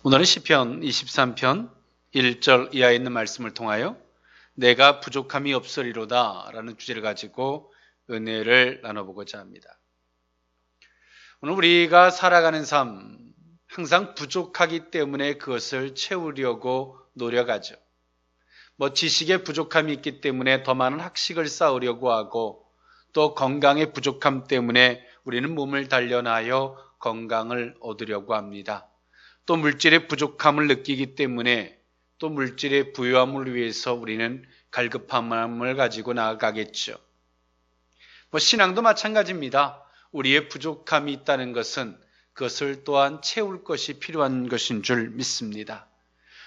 오늘은 시편 23편 1절 이하에 있는 말씀을 통하여 내가 부족함이 없으리로다 라는 주제를 가지고 은혜를 나눠보고자 합니다. 오늘 우리가 살아가는 삶, 항상 부족하기 때문에 그것을 채우려고 노력하죠. 지식에 부족함이 있기 때문에 더 많은 학식을 쌓으려고 하고, 또 건강의 부족함 때문에 우리는 몸을 단련하여 건강을 얻으려고 합니다. 또 물질의 부족함을 느끼기 때문에 또 물질의 부유함을 위해서 우리는 갈급함을 가지고 나아가겠죠. 신앙도 마찬가지입니다. 우리의 부족함이 있다는 것은 그것을 또한 채울 것이 필요한 것인 줄 믿습니다.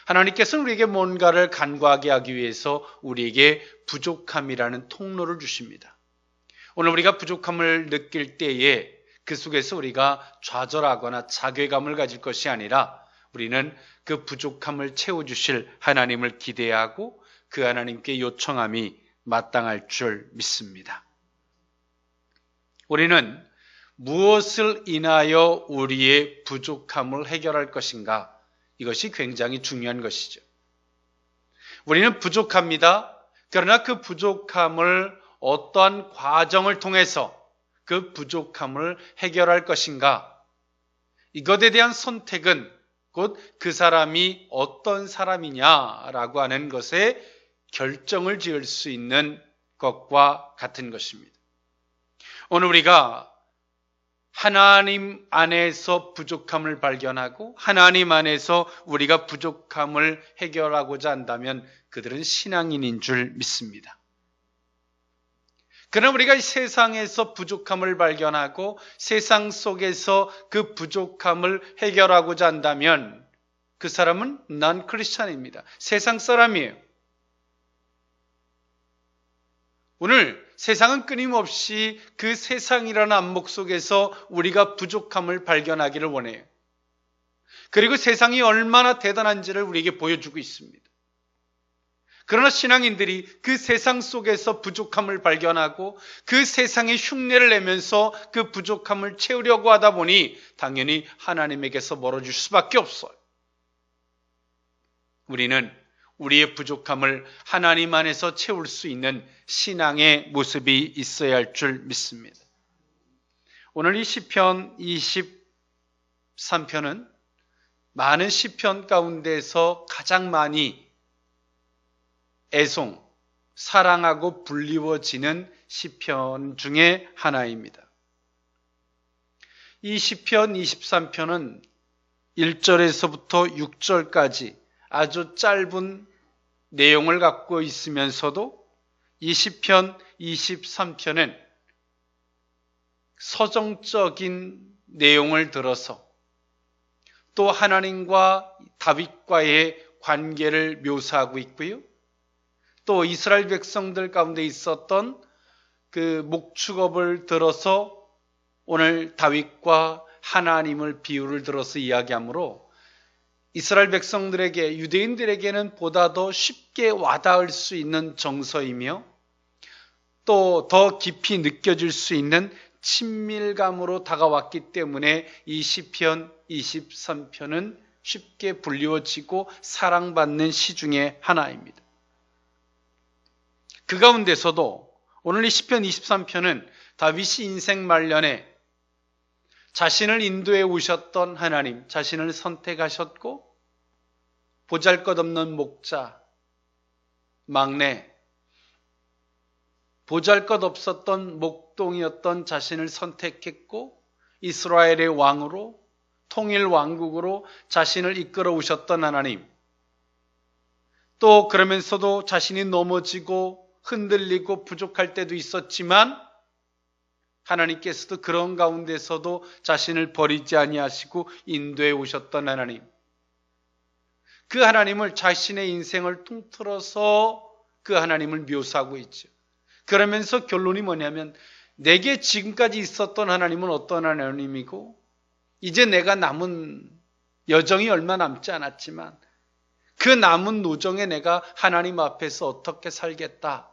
하나님께서는 우리에게 뭔가를 간과하게 하기 위해서 우리에게 부족함이라는 통로를 주십니다. 오늘 우리가 부족함을 느낄 때에 그 속에서 우리가 좌절하거나 자괴감을 가질 것이 아니라 우리는 그 부족함을 채워주실 하나님을 기대하고 그 하나님께 요청함이 마땅할 줄 믿습니다. 우리는 무엇을 인하여 우리의 부족함을 해결할 것인가? 이것이 굉장히 중요한 것이죠. 우리는 부족합니다. 그러나 그 부족함을 어떠한 과정을 통해서 그 부족함을 해결할 것인가? 이것에 대한 선택은 곧 그 사람이 어떤 사람이냐라고 하는 것에 결정을 지을 수 있는 것과 같은 것입니다. 오늘 우리가 하나님 안에서 부족함을 발견하고 하나님 안에서 우리가 부족함을 해결하고자 한다면 그들은 신앙인인 줄 믿습니다. 그러나 우리가 이 세상에서 부족함을 발견하고 세상 속에서 그 부족함을 해결하고자 한다면 그 사람은 난 크리스찬입니다. 세상 사람이에요. 오늘 세상은 끊임없이 그 세상이라는 안목 속에서 우리가 부족함을 발견하기를 원해요. 그리고 세상이 얼마나 대단한지를 우리에게 보여주고 있습니다. 그러나 신앙인들이 그 세상 속에서 부족함을 발견하고 그 세상의 흉내를 내면서 그 부족함을 채우려고 하다 보니 당연히 하나님에게서 멀어질 수밖에 없어요. 우리는 우리의 부족함을 하나님 안에서 채울 수 있는 신앙의 모습이 있어야 할 줄 믿습니다. 오늘 이 시편 23편은 많은 시편 가운데서 가장 많이 애송, 사랑하고 불리워지는 시편 중에 하나입니다. 이 시편 23편은 1절에서부터 6절까지 아주 짧은 내용을 갖고 있으면서도 이 시편 23편은 서정적인 내용을 들어서 또 하나님과 다윗과의 관계를 묘사하고 있고요. 또 이스라엘 백성들 가운데 있었던 그 목축업을 들어서 오늘 다윗과 하나님을 비유를 들어서 이야기하므로 이스라엘 백성들에게, 유대인들에게는 보다 더 쉽게 와닿을 수 있는 정서이며 또 더 깊이 느껴질 수 있는 친밀감으로 다가왔기 때문에 이 시편 23편은 쉽게 불리워지고 사랑받는 시 중에 하나입니다. 그 가운데서도 오늘 이 시편 23편은 다윗이 인생 말년에 자신을 인도해 오셨던 하나님, 자신을 선택하셨고 보잘것없는 목자, 막내, 보잘것없었던 목동이었던 자신을 선택했고 이스라엘의 왕으로 통일 왕국으로 자신을 이끌어 오셨던 하나님, 또 그러면서도 자신이 넘어지고 흔들리고 부족할 때도 있었지만 하나님께서도 그런 가운데서도 자신을 버리지 아니하시고 인도해 오셨던 하나님, 그 하나님을 자신의 인생을 통틀어서 그 하나님을 묘사하고 있죠. 그러면서 결론이 뭐냐면 내게 지금까지 있었던 하나님은 어떤 하나님이고 이제 내가 남은 여정이 얼마 남지 않았지만 그 남은 노정에 내가 하나님 앞에서 어떻게 살겠다,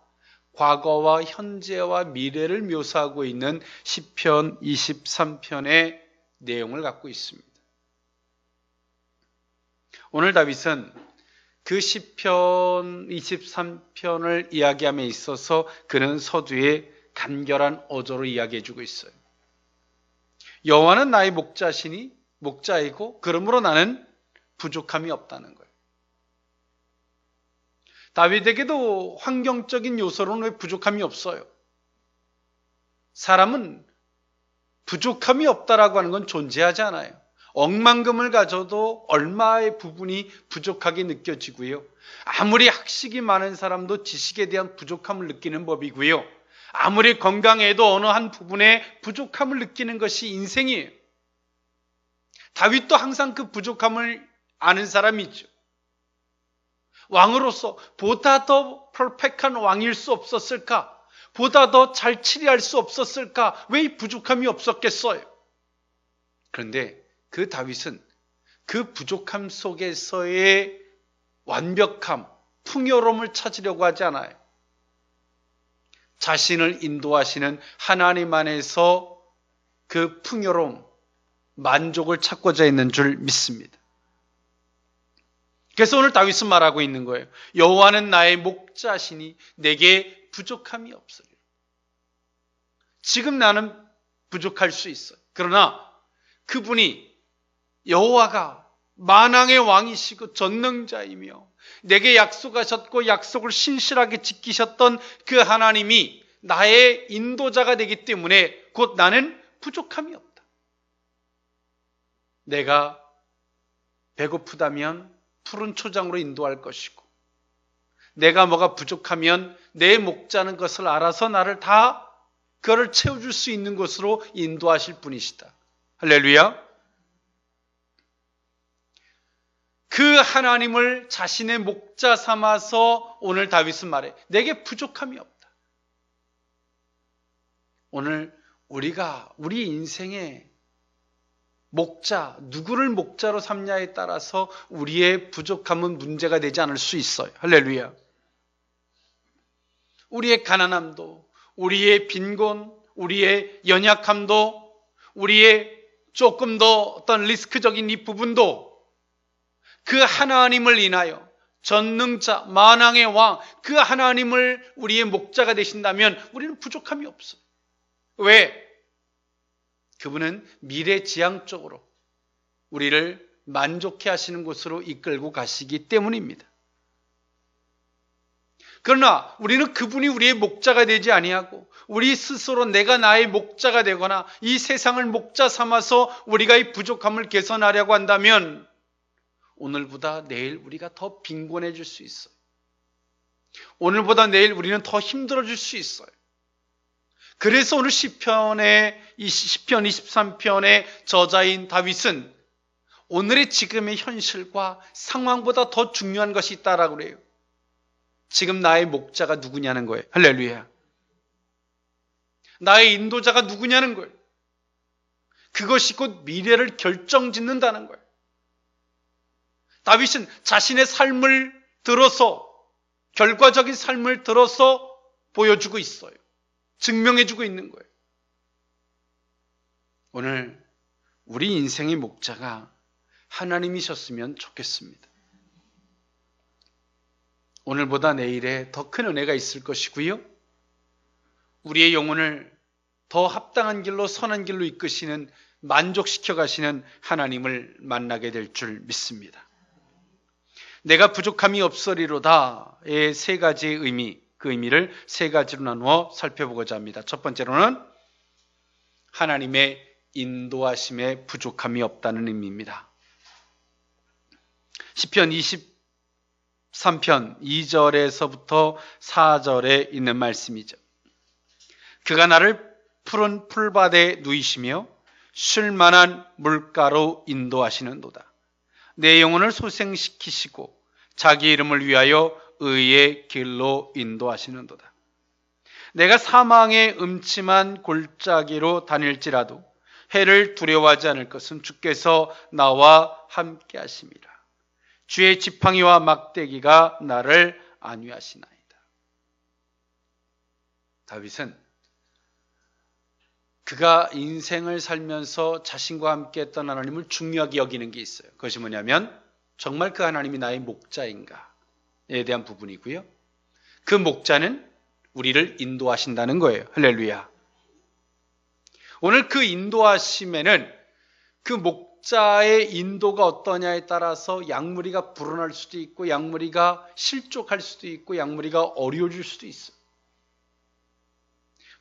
과거와 현재와 미래를 묘사하고 있는 시편 23편의 내용을 갖고 있습니다. 오늘 다윗은 그 시편 23편을 이야기함에 있어서 그는 서두에 간결한 어조로 이야기해주고 있어요. 여호와는 나의 목자이고 그러므로 나는 부족함이 없다는 거예요. 다윗에게도 환경적인 요소로는 왜 부족함이 없어요? 사람은 부족함이 없다라고 하는 건 존재하지 않아요. 억만금을 가져도 얼마의 부분이 부족하게 느껴지고요. 아무리 학식이 많은 사람도 지식에 대한 부족함을 느끼는 법이고요. 아무리 건강해도 어느 한 부분에 부족함을 느끼는 것이 인생이에요. 다윗도 항상 그 부족함을 아는 사람이죠. 왕으로서 보다 더 퍼펙트한 왕일 수 없었을까? 보다 더 잘 치리할 수 없었을까? 왜 이 부족함이 없었겠어요? 그런데 그 다윗은 그 부족함 속에서의 완벽함, 풍요로움을 찾으려고 하지 않아요. 자신을 인도하시는 하나님 안에서 그 풍요로움, 만족을 찾고자 했는 줄 믿습니다. 그래서 오늘 다윗은 말하고 있는 거예요. 여호와는 나의 목자시니 내게 부족함이 없으리라. 지금 나는 부족할 수 있어요. 그러나 그분이 여호와가 만왕의 왕이시고 전능자이며 내게 약속하셨고 약속을 신실하게 지키셨던 그 하나님이 나의 인도자가 되기 때문에 곧 나는 부족함이 없다. 내가 배고프다면 푸른 초장으로 인도할 것이고 내가 뭐가 부족하면 내 목자는 것을 알아서 나를 다 그거를 채워줄 수 있는 곳으로 인도하실 분이시다. 할렐루야. 그 하나님을 자신의 목자 삼아서 오늘 다윗은 말해 내게 부족함이 없다. 오늘 우리가 우리 인생의 목자, 누구를 목자로 삼냐에 따라서 우리의 부족함은 문제가 되지 않을 수 있어요. 할렐루야. 우리의 가난함도, 우리의 빈곤, 우리의 연약함도, 우리의 조금 더 어떤 리스크적인 이 부분도 그 하나님을 인하여 전능자, 만왕의 왕, 그 하나님을 우리의 목자가 되신다면 우리는 부족함이 없어요. 왜? 그분은 미래지향적으로 우리를 만족해 하시는 곳으로 이끌고 가시기 때문입니다. 그러나 우리는 그분이 우리의 목자가 되지 아니하고 우리 스스로 내가 나의 목자가 되거나 이 세상을 목자 삼아서 우리가 이 부족함을 개선하려고 한다면 오늘보다 내일 우리가 더 빈곤해질 수 있어요. 오늘보다 내일 우리는 더 힘들어질 수 있어요. 그래서 오늘 시편 23편의 저자인 다윗은 오늘의 지금의 현실과 상황보다 더 중요한 것이 있다라고 그래요. 지금 나의 목자가 누구냐는 거예요. 할렐루야. 나의 인도자가 누구냐는 거예요. 그것이 곧 미래를 결정짓는다는 거예요. 다윗은 자신의 삶을 들어서 결과적인 삶을 들어서 보여주고 있어요. 증명해주고 있는 거예요. 오늘 우리 인생의 목자가 하나님이셨으면 좋겠습니다. 오늘보다 내일에 더 큰 은혜가 있을 것이고요. 우리의 영혼을 더 합당한 길로 선한 길로 이끄시는 만족시켜 가시는 하나님을 만나게 될 줄 믿습니다. 내가 부족함이 없으리로다의 세 가지의 의미, 그 의미를 세 가지로 나누어 살펴보고자 합니다. 첫 번째로는 하나님의 인도하심에 부족함이 없다는 의미입니다. 시편 23편 2절에서부터 4절에 있는 말씀이죠. 그가 나를 푸른 풀밭에 누이시며 쉴만한 물가로 인도하시는도다. 내 영혼을 소생시키시고 자기 이름을 위하여 의의 길로 인도하시는도다. 내가 사망의 음침한 골짜기로 다닐지라도 해를 두려워하지 않을 것은 주께서 나와 함께 하심이라. 주의 지팡이와 막대기가 나를 안위하시나이다. 다윗은 그가 인생을 살면서 자신과 함께 했던 하나님을 중요하게 여기는 게 있어요. 그것이 뭐냐면 정말 그 하나님이 나의 목자인가에 대한 부분이고요. 그 목자는 우리를 인도하신다는 거예요. 할렐루야. 오늘 그 인도하심에는 그 목자의 인도가 어떠냐에 따라서 양무리가 불어날 수도 있고 양무리가 실족할 수도 있고 양무리가 어려워질 수도 있어요.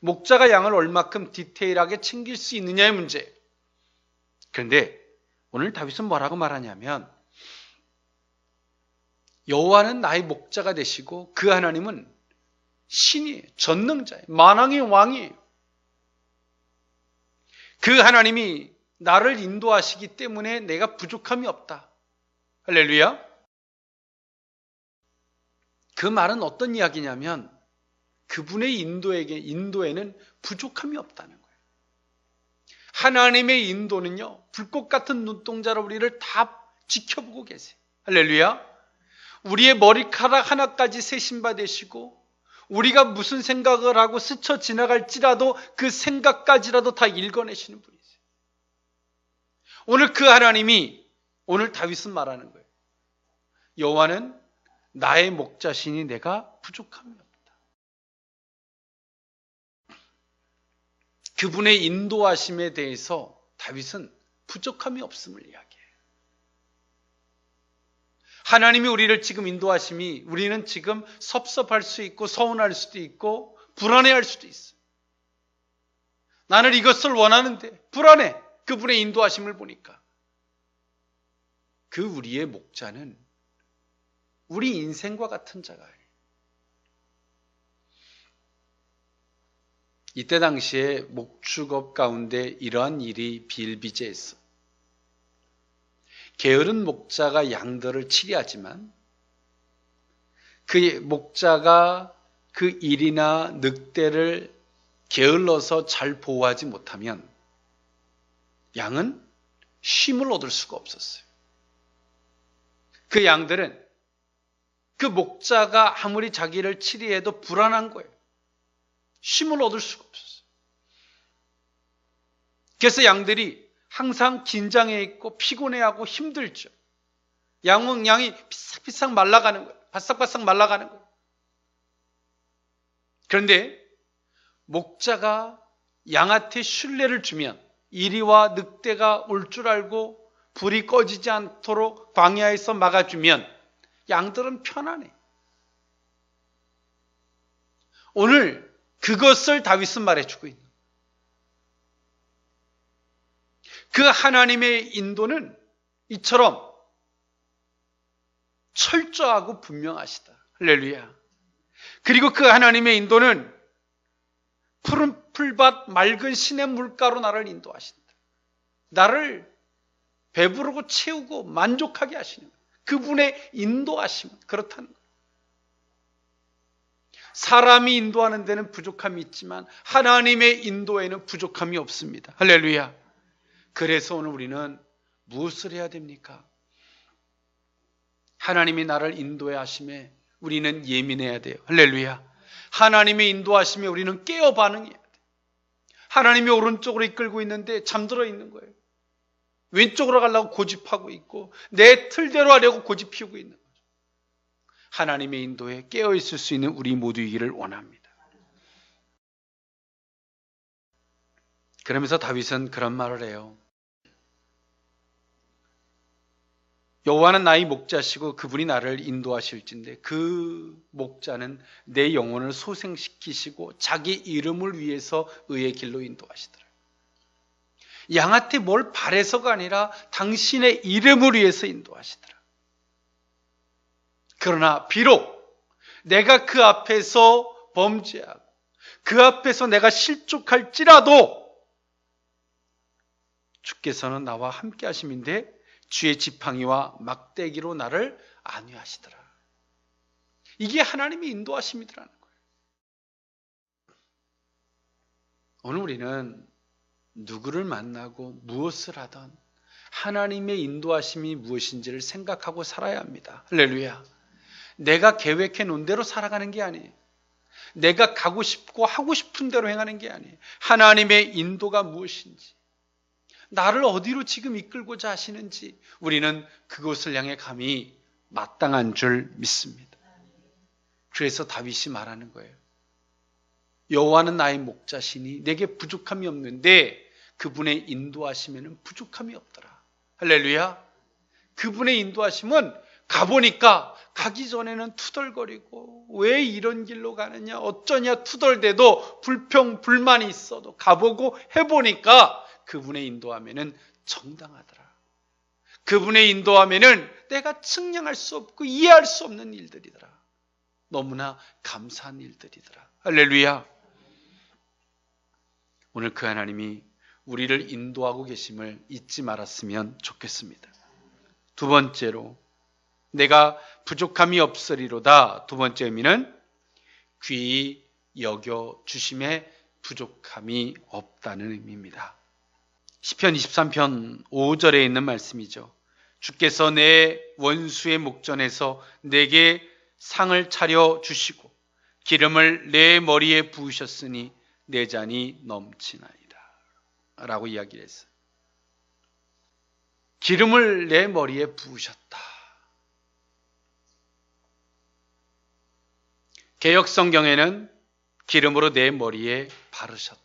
목자가 양을 얼마큼 디테일하게 챙길 수 있느냐의 문제. 그런데 오늘 다윗은 뭐라고 말하냐면 여호와는 나의 목자가 되시고 그 하나님은 신이에요. 전능자예요. 만왕의 왕이에요. 그 하나님이 나를 인도하시기 때문에 내가 부족함이 없다. 할렐루야. 그 말은 어떤 이야기냐면 그분의 인도에는 부족함이 없다는 거예요. 하나님의 인도는요, 불꽃 같은 눈동자로 우리를 다 지켜보고 계세요. 할렐루야. 우리의 머리카락 하나까지 세심바 되시고 우리가 무슨 생각을 하고 스쳐 지나갈지라도 그 생각까지라도 다 읽어내시는 분이세요. 오늘 그 하나님이 오늘 다윗은 말하는 거예요. 여호와는 나의 목자시니 내가 부족함이 없다. 그분의 인도하심에 대해서 다윗은 부족함이 없음을 이야기해요. 하나님이 우리를 지금 인도하심이 우리는 지금 섭섭할 수 있고 서운할 수도 있고 불안해할 수도 있어요. 나는 이것을 원하는데 불안해. 그분의 인도하심을 보니까. 그 우리의 목자는 우리 인생과 같은 자가예요. 이때 당시에 목축업 가운데 이러한 일이 비일비재했어. 게으른 목자가 양들을 치리하지만 그 목자가 그 일이나 늑대를 게을러서 잘 보호하지 못하면 양은 쉼을 얻을 수가 없었어요. 그 양들은 그 목자가 아무리 자기를 치리해도 불안한 거예요. 쉼을 얻을 수가 없었어요. 그래서 양들이 항상 긴장해 있고 피곤해하고 힘들죠. 양이 비싹비싹 말라가는 거예요. 바싹바싹 말라가는 거예요. 그런데 목자가 양한테 신뢰를 주면 이리와 늑대가 올 줄 알고 불이 꺼지지 않도록 광야에서 막아주면 양들은 편안해. 오늘 그것을 다윗은 말해주고 있는 거예요. 그 하나님의 인도는 이처럼 철저하고 분명하시다. 할렐루야. 그리고 그 하나님의 인도는 푸른 풀밭 맑은 시냇 물가로 나를 인도하신다. 나를 배부르고 채우고 만족하게 하시는 거예요. 그분의 인도하심은 그렇다는 거예요. 사람이 인도하는 데는 부족함이 있지만 하나님의 인도에는 부족함이 없습니다. 할렐루야. 그래서 오늘 우리는 무엇을 해야 됩니까? 하나님이 나를 인도해 하심에 우리는 예민해야 돼요. 할렐루야. 하나님의 인도하심에 우리는 깨어 반응해야 돼요. 하나님이 오른쪽으로 이끌고 있는데 잠들어 있는 거예요. 왼쪽으로 가려고 고집하고 있고 내 틀대로 하려고 고집 피우고 있는 거죠. 하나님의 인도에 깨어 있을 수 있는 우리 모두이기를 원합니다. 그러면서 다윗은 그런 말을 해요. 여호와는 나의 목자시고 그분이 나를 인도하실진데 그 목자는 내 영혼을 소생시키시고 자기 이름을 위해서 의의 길로 인도하시더라. 양한테 뭘 바래서가 아니라 당신의 이름을 위해서 인도하시더라. 그러나 비록 내가 그 앞에서 범죄하고 그 앞에서 내가 실족할지라도 주께서는 나와 함께 하심인데 주의 지팡이와 막대기로 나를 안위하시더라. 이게 하나님의 인도하심이더라는 거예요. 오늘 우리는 누구를 만나고 무엇을 하든 하나님의 인도하심이 무엇인지를 생각하고 살아야 합니다. 할렐루야. 내가 계획해 놓은 대로 살아가는 게 아니에요. 내가 가고 싶고 하고 싶은 대로 행하는 게 아니에요. 하나님의 인도가 무엇인지, 나를 어디로 지금 이끌고자 하시는지 우리는 그곳을 향해 감히 마땅한 줄 믿습니다. 그래서 다윗이 말하는 거예요. 여호와는 나의 목자시니 내게 부족함이 없는데 그분의 인도하심에는 부족함이 없더라. 할렐루야. 그분의 인도하심은 가보니까 가기 전에는 투덜거리고 왜 이런 길로 가느냐 어쩌냐 투덜대도 불평불만이 있어도 가보고 해보니까 그분의 인도함에는 정당하더라. 그분의 인도함에는 내가 측량할 수 없고 이해할 수 없는 일들이더라. 너무나 감사한 일들이더라. 할렐루야. 오늘 그 하나님이 우리를 인도하고 계심을 잊지 말았으면 좋겠습니다. 두 번째로 내가 부족함이 없으리로다. 두 번째 의미는 귀히 여겨 주심에 부족함이 없다는 의미입니다. 시편 23편 5절에 있는 말씀이죠. 주께서 내 원수의 목전에서 내게 상을 차려 주시고 기름을 내 머리에 부으셨으니 내 잔이 넘치나이다 라고 이야기를 했어요. 기름을 내 머리에 부으셨다. 개역 성경에는 기름으로 내 머리에 바르셨다.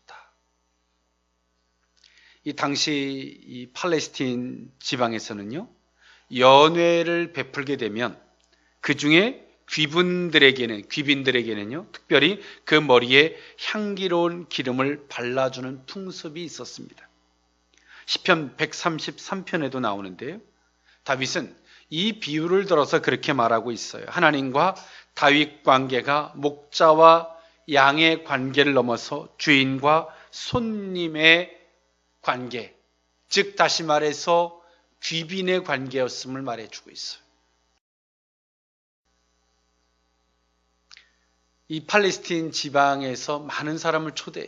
이 당시 이 팔레스틴 지방에서는요, 연회를 베풀게 되면 그 중에 귀빈들에게는요, 특별히 그 머리에 향기로운 기름을 발라주는 풍습이 있었습니다. 시편 133편에도 나오는데요. 다윗은 이 비유를 들어서 그렇게 말하고 있어요. 하나님과 다윗 관계가 목자와 양의 관계를 넘어서 주인과 손님의 관계, 즉 다시 말해서 귀빈의 관계였음을 말해주고 있어요. 이 팔레스틴 지방에서 많은 사람을 초대해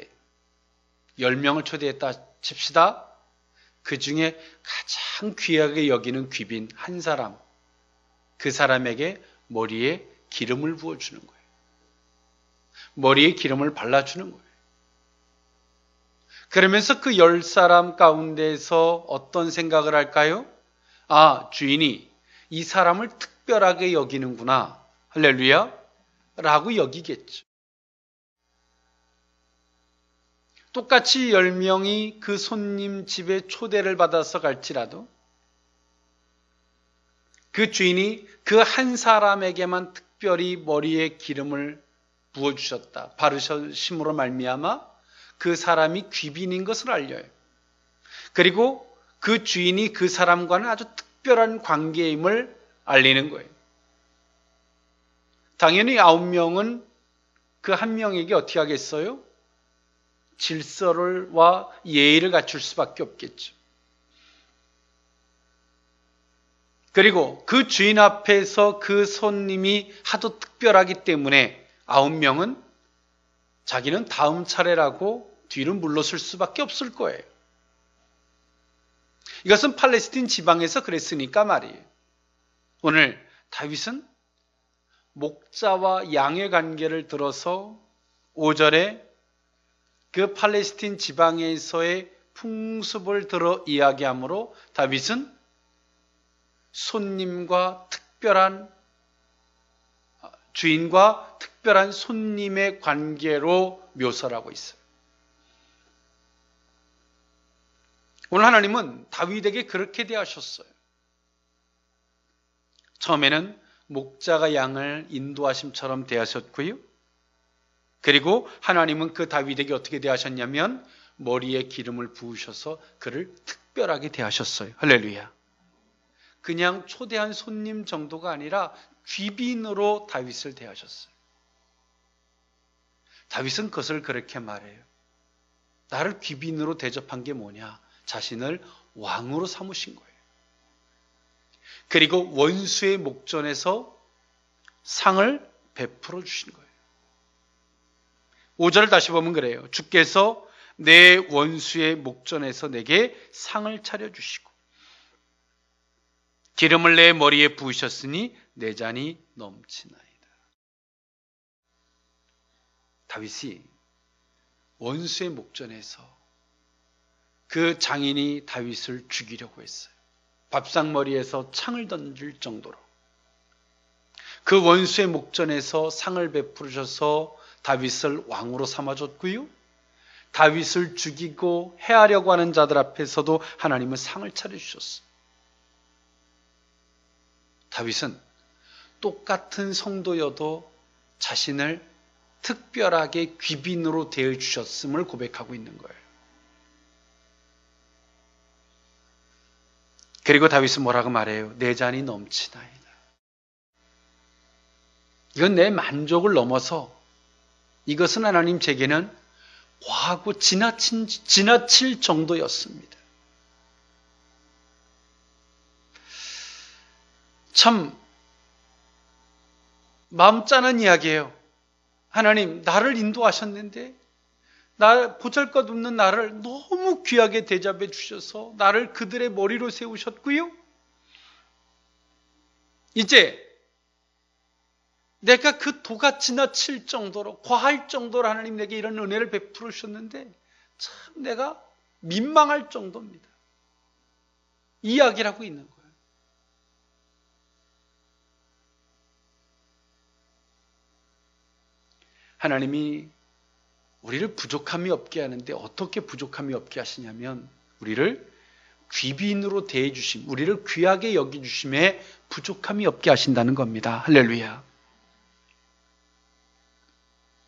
10명을 초대했다 칩시다. 그 중에 가장 귀하게 여기는 귀빈 한 사람, 그 사람에게 머리에 기름을 부어주는 거예요. 머리에 기름을 발라주는 거예요. 그러면서 그 10사람 가운데서 어떤 생각을 할까요? 아, 주인이 이 사람을 특별하게 여기는구나. 할렐루야. 라고 여기겠죠. 똑같이 10명이 그 손님 집에 초대를 받아서 갈지라도 그 주인이 그 한 사람에게만 특별히 머리에 기름을 부어주셨다. 바르심으로 말미암아 그 사람이 귀빈인 것을 알려요. 그리고 그 주인이 그 사람과는 아주 특별한 관계임을 알리는 거예요. 당연히 9명은 그 한 명에게 어떻게 하겠어요? 질서와 예의를 갖출 수밖에 없겠죠. 그리고 그 주인 앞에서 그 손님이 하도 특별하기 때문에 9명은 자기는 다음 차례라고 뒤로 물러설 수밖에 없을 거예요. 이것은 팔레스틴 지방에서 그랬으니까 말이에요. 오늘 다윗은 목자와 양의 관계를 들어서 5절에 그 팔레스틴 지방에서의 풍습을 들어 이야기하므로 다윗은 손님과 특별한 주인과 특별한 손님의 관계로 묘사를 하고 있어요. 오늘 하나님은 다윗에게 그렇게 대하셨어요. 처음에는 목자가 양을 인도하심처럼 대하셨고요. 그리고 하나님은 그 다윗에게 어떻게 대하셨냐면 머리에 기름을 부으셔서 그를 특별하게 대하셨어요. 할렐루야. 그냥 초대한 손님 정도가 아니라 귀빈으로 다윗을 대하셨어요. 다윗은 그것을 그렇게 말해요. 나를 귀빈으로 대접한 게 뭐냐? 자신을 왕으로 삼으신 거예요. 그리고 원수의 목전에서 상을 베풀어 주신 거예요. 5절을 다시 보면 그래요. 주께서 내 원수의 목전에서 내게 상을 차려주시고 기름을 내 머리에 부으셨으니 내 잔이 넘치나이다. 다윗이 원수의 목전에서 그 장인이 다윗을 죽이려고 했어요. 밥상머리에서 창을 던질 정도로. 그 원수의 목전에서 상을 베푸셔서 다윗을 왕으로 삼아줬고요. 다윗을 죽이고 해하려고 하는 자들 앞에서도 하나님은 상을 차려주셨어요. 다윗은 똑같은 성도여도 자신을 특별하게 귀빈으로 대해주셨음을 고백하고 있는 거예요. 그리고 다윗은 뭐라고 말해요? 내 잔이 넘치나이다. 이건 내 만족을 넘어서 이것은 하나님 제게는 과하고 지나칠 정도였습니다. 참 마음 짠한 이야기예요. 하나님 나를 인도하셨는데 보잘것없는 나를 너무 귀하게 대접해 주셔서 나를 그들의 머리로 세우셨고요. 이제 내가 그 도가 지나칠 정도로 과할 정도로 하나님 내게 이런 은혜를 베풀어 주셨는데 참 내가 민망할 정도입니다. 이야기를 하고 있는 거예요. 하나님이 우리를 부족함이 없게 하는데 어떻게 부족함이 없게 하시냐면 우리를 귀빈으로 대해주심, 우리를 귀하게 여기주심에 부족함이 없게 하신다는 겁니다. 할렐루야.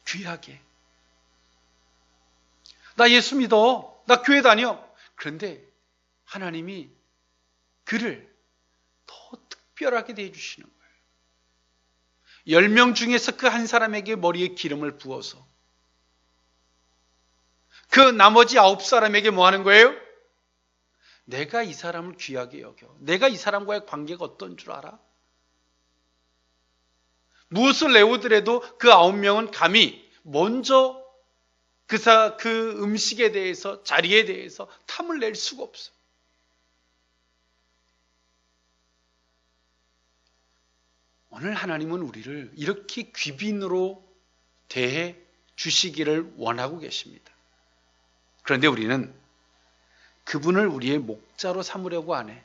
귀하게. 나 예수 믿어. 나 교회 다녀. 그런데 하나님이 그를 더 특별하게 대해주시는 거예요. 10명 중에서 그 한 사람에게 머리에 기름을 부어서 그 나머지 9사람에게 뭐 하는 거예요? 내가 이 사람을 귀하게 여겨. 내가 이 사람과의 관계가 어떤 줄 알아? 무엇을 내오더라도 그 9명은 감히 먼저 그 음식에 대해서, 자리에 대해서 탐을 낼 수가 없어. 오늘 하나님은 우리를 이렇게 귀빈으로 대해 주시기를 원하고 계십니다. 그런데 우리는 그분을 우리의 목자로 삼으려고 안 해.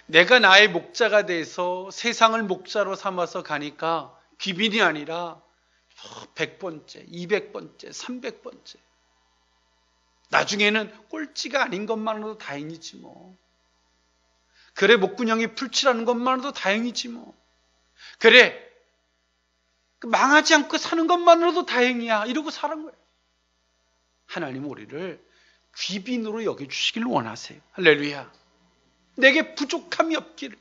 내가 나의 목자가 돼서 세상을 목자로 삼아서 가니까 귀빈이 아니라 100번째, 200번째, 300번째. 나중에는 꼴찌가 아닌 것만으로도 다행이지 뭐. 그래 목구멍이 풀칠하는 것만으로도 다행이지 뭐. 그래 망하지 않고 사는 것만으로도 다행이야. 이러고 사는 거예요. 하나님은 우리를 귀빈으로 여겨주시길 원하세요. 할렐루야. 내게 부족함이 없기를,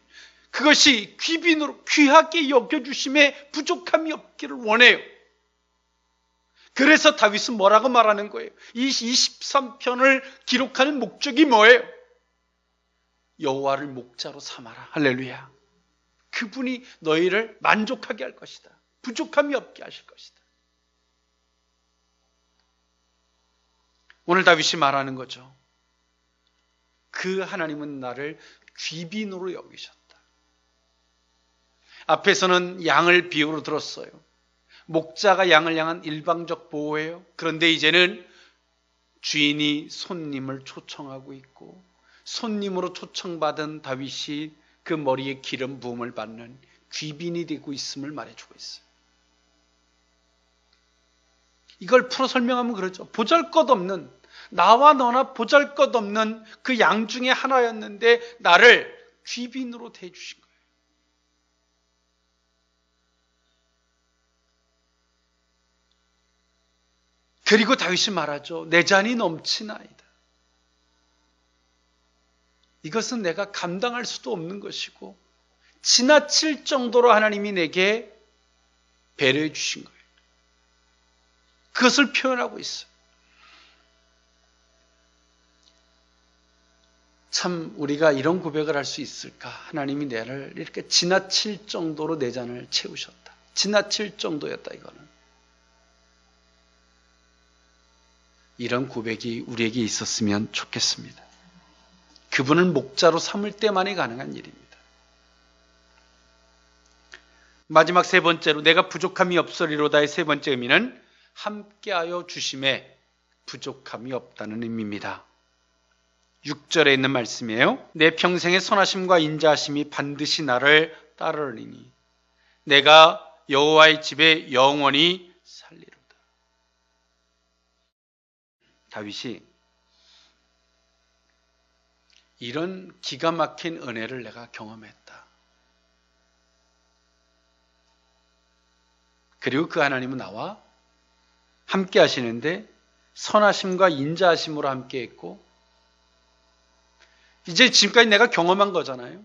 그것이 귀빈으로 귀하게 여겨주심에 부족함이 없기를 원해요. 그래서 다윗은 뭐라고 말하는 거예요? 이 23편을 기록하는 목적이 뭐예요? 여호와를 목자로 삼아라. 할렐루야. 그분이 너희를 만족하게 할 것이다. 부족함이 없게 하실 것이다. 오늘 다윗이 말하는 거죠. 그 하나님은 나를 귀빈으로 여기셨다. 앞에서는 양을 비유로 들었어요. 목자가 양을 향한 일방적 보호예요. 그런데 이제는 주인이 손님을 초청하고 있고 손님으로 초청받은 다윗이 그 머리에 기름 부음을 받는 귀빈이 되고 있음을 말해주고 있어요. 이걸 풀어 설명하면 그러죠. 보잘것없는, 나와 너나 보잘것없는 그 양 중에 하나였는데 나를 귀빈으로 대해주신 거예요. 그리고 다윗이 말하죠. 내 잔이 넘치나이다. 이것은 내가 감당할 수도 없는 것이고 지나칠 정도로 하나님이 내게 배려해 주신 거예요. 그것을 표현하고 있어요. 참 우리가 이런 고백을 할 수 있을까? 하나님이 나를 이렇게 지나칠 정도로 내 잔을 채우셨다. 지나칠 정도였다 이거는. 이런 고백이 우리에게 있었으면 좋겠습니다. 그분을 목자로 삼을 때만이 가능한 일입니다. 마지막 세 번째로 내가 부족함이 없으리로다의 세 번째 의미는 함께하여 주심에 부족함이 없다는 의미입니다. 6절에 있는 말씀이에요. 내 평생의 선하심과 인자하심이 반드시 나를 따르리니 내가 여호와의 집에 영원히 살리로다. 다윗이 이런 기가 막힌 은혜를 내가 경험했다. 그리고 그 하나님은 나와 함께 하시는데 선하심과 인자하심으로 함께 했고, 이제 지금까지 내가 경험한 거잖아요.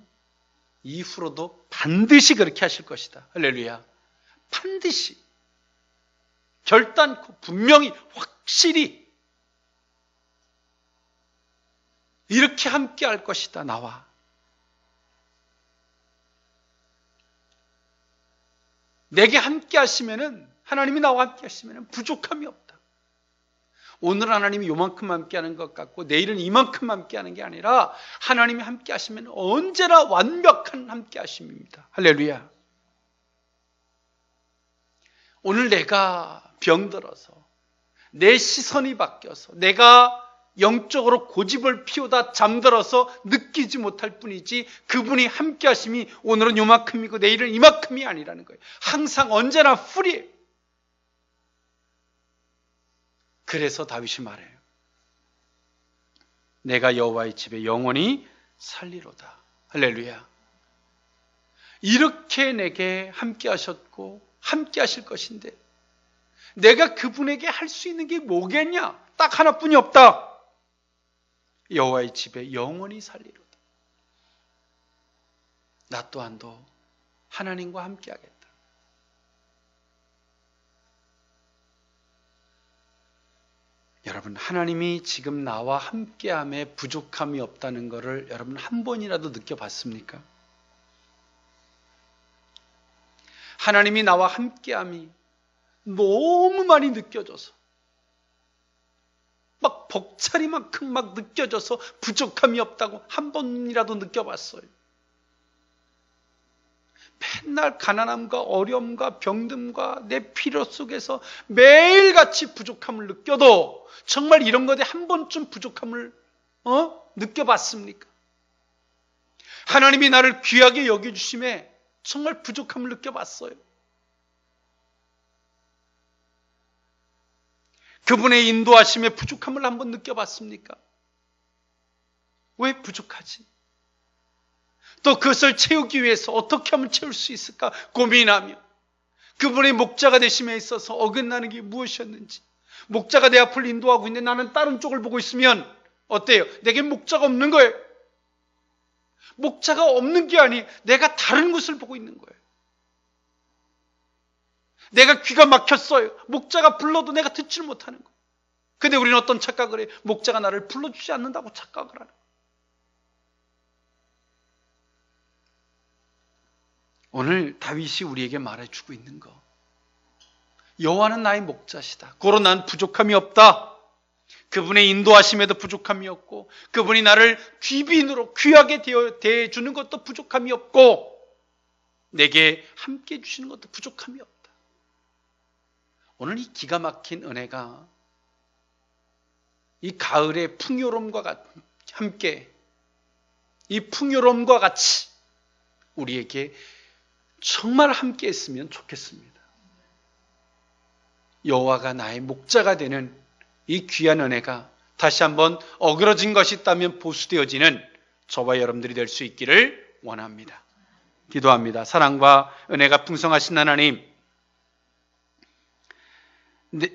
이후로도 반드시 그렇게 하실 것이다. 할렐루야. 반드시 결단코 분명히 확실히 이렇게 함께 할 것이다. 나와. 내게 함께 하시면은, 하나님이 나와 함께 하시면은 부족함이 없다. 오늘 하나님이 요만큼 함께 하는 것 같고 내일은 이만큼 함께 하는 게 아니라 하나님이 함께 하시면 언제나 완벽한 함께 하심입니다. 할렐루야. 오늘 내가 병들어서 내 시선이 바뀌어서 내가 영적으로 고집을 피우다 잠들어서 느끼지 못할 뿐이지 그분이 함께 하심이 오늘은 요만큼이고 내일은 이만큼이 아니라는 거예요. 항상 언제나 풀이에요. 그래서 다윗이 말해요. 내가 여호와의 집에 영원히 살리로다. 할렐루야. 이렇게 내게 함께 하셨고 함께 하실 것인데 내가 그분에게 할 수 있는 게 뭐겠냐? 딱 하나뿐이 없다. 여호와의 집에 영원히 살리로다. 나 또한도 하나님과 함께 하겠다. 여러분, 하나님이 지금 나와 함께함에 부족함이 없다는 것을 여러분 한 번이라도 느껴봤습니까? 하나님이 나와 함께함이 너무 많이 느껴져서 막 벅차리만큼 막 느껴져서 부족함이 없다고 한 번이라도 느껴봤어요. 맨날 가난함과 어려움과 병듦과 내 필요 속에서 매일같이 부족함을 느껴도 정말 이런 것에 한 번쯤 부족함을 느껴봤습니까? 하나님이 나를 귀하게 여겨주심에 정말 부족함을 느껴봤어요. 그분의 인도하심에 부족함을 한번 느껴봤습니까? 왜 부족하지? 또 그것을 채우기 위해서 어떻게 하면 채울 수 있을까 고민하며 그분의 목자가 되심에 있어서 어긋나는 게 무엇이었는지, 목자가 내 앞을 인도하고 있는데 나는 다른 쪽을 보고 있으면 어때요? 내게 목자가 없는 거예요. 목자가 없는 게 아니 내가 다른 곳을 보고 있는 거예요. 내가 귀가 막혔어요. 목자가 불러도 내가 듣지를 못하는 거예요. 근데 우리는 어떤 착각을 해요? 목자가 나를 불러주지 않는다고 착각을 하는 거예요. 오늘 다윗이 우리에게 말해주고 있는 거, 여호와는 나의 목자시다. 고로 난 부족함이 없다. 그분의 인도하심에도 부족함이 없고 그분이 나를 귀빈으로 귀하게 대해주는 것도 부족함이 없고 내게 함께 해주시는 것도 부족함이 없다. 오늘 이 기가 막힌 은혜가 이 가을의 풍요로움과 함께 이 풍요로움과 같이 우리에게 정말 함께 했으면 좋겠습니다. 여호와가 나의 목자가 되는 이 귀한 은혜가 다시 한번 어그러진 것이 있다면 보수되어지는 저와 여러분들이 될 수 있기를 원합니다. 기도합니다. 사랑과 은혜가 풍성하신 하나님,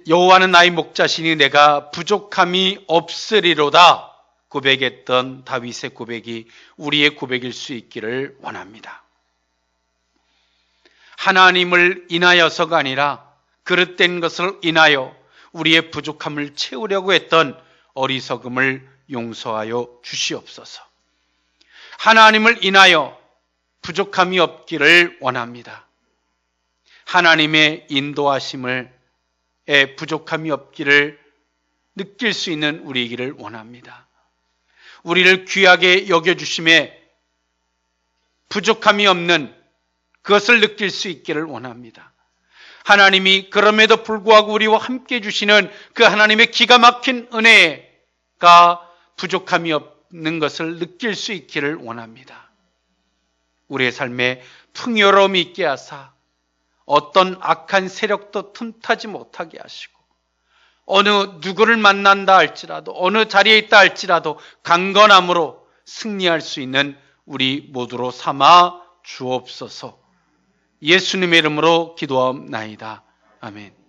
여호와는 나의 목자시니 내가 부족함이 없으리로다 고백했던 다윗의 고백이 우리의 고백일 수 있기를 원합니다. 하나님을 인하여서가 아니라 그릇된 것을 인하여 우리의 부족함을 채우려고 했던 어리석음을 용서하여 주시옵소서. 하나님을 인하여 부족함이 없기를 원합니다. 하나님의 인도하심에 부족함이 없기를 느낄 수 있는 우리이기를 원합니다. 우리를 귀하게 여겨주심에 부족함이 없는 그것을 느낄 수 있기를 원합니다. 하나님이 그럼에도 불구하고 우리와 함께 해주시는 그 하나님의 기가 막힌 은혜가 부족함이 없는 것을 느낄 수 있기를 원합니다. 우리의 삶에 풍요로움이 있게 하사 어떤 악한 세력도 틈타지 못하게 하시고 어느 누구를 만난다 할지라도 어느 자리에 있다 할지라도 강건함으로 승리할 수 있는 우리 모두로 삼아 주옵소서. 예수님의 이름으로 기도하옵나이다. 아멘.